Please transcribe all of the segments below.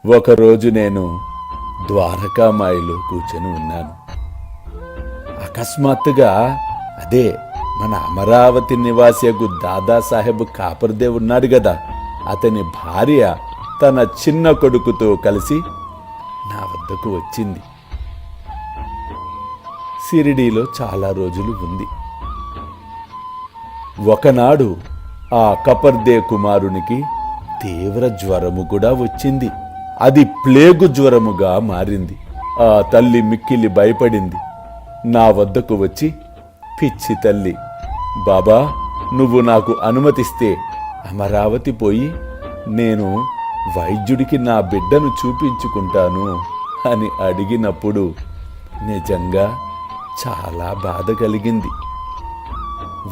ఒకరోజు నేను ద్వారకామాయిలో కూర్చొని ఉన్నాను. అకస్మాత్తుగా అదే మన అమరావతి నివాసియకు దాదాసాహెబ్ కాపర్దేవ్ ఉన్నాడు కదా, అతని భార్య తన చిన్న కొడుకుతో కలిసి నా వద్దకు వచ్చింది. షిరిడీలో చాలా రోజులు ఉంది. ఒకనాడు ఆ కపర్దేవ్ కుమారునికి తీవ్ర జ్వరము కూడా వచ్చింది. అది ప్లేగు జ్వరముగా మారింది. ఆ తల్లి మిక్కిలి భయపడింది. నా వద్దకు వచ్చి, పిచ్చి తల్లి, బాబా, నువ్వు నాకు అనుమతిస్తే అమరావతి పోయి నేను వైద్యుడికి నా బిడ్డను చూపించుకుంటాను అని అడిగినప్పుడు నిజంగా చాలా బాధ కలిగింది.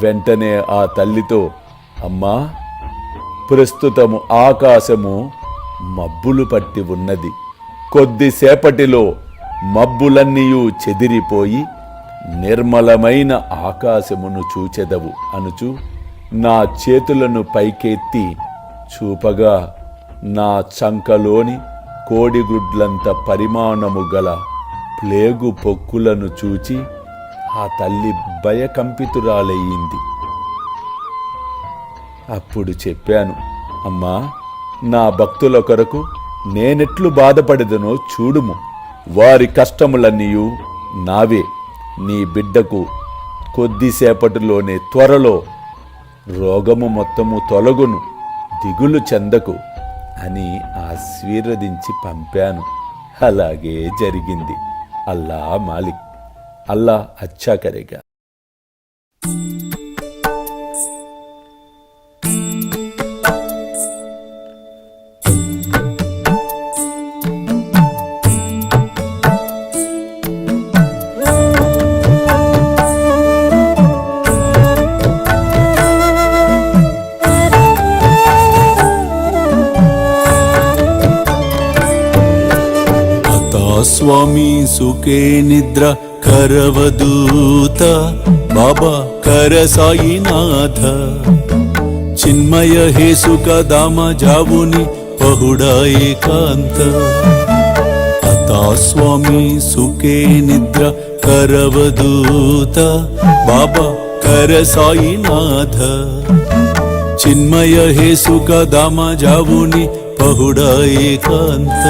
వెంటనే ఆ తల్లితో, అమ్మా, ప్రస్తుతము ఆకాశము మబ్బులు పట్టి ఉన్నది. కొద్దిసేపటిలో మబ్బులన్నీయూ చెదిరిపోయి నిర్మలమైన ఆకాశమును చూచెదవు అనుచు నా చేతులను పైకెత్తి చూపగా నా చంకలోని కోడిగుడ్లంత పరిమాణము గల ప్లేగు పొక్కులను చూచి ఆ తల్లి భయకంపితురాలయ్యింది. అప్పుడు చెప్పాను, అమ్మా, నా భక్తుల కొరకు నేనెట్లు బాధపడదనో చూడుము. వారి కష్టములన్నీయూ నావే. నీ బిడ్డకు కొద్దిసేపటిలోనే త్వరలో రోగము మొత్తము తొలగును, దిగులు చెందకు అని ఆశీర్వదించి పంపాను. అలాగే జరిగింది. అల్లా మాలిక్. అల్లా అచ్చా కరేగా. స్వామి సుఖే నిద్ర కరవదూత బాబా కర సాయినాథ చిన్మయ హే సుఖ దామ జావుని పహుడా ఏకాంత అతా స్వామి సుఖే నిద్ర కరవదూత బాబా కర సాయినాథ చిన్మయ హే సుఖ దామ జావుని పహుడా ఏకాంత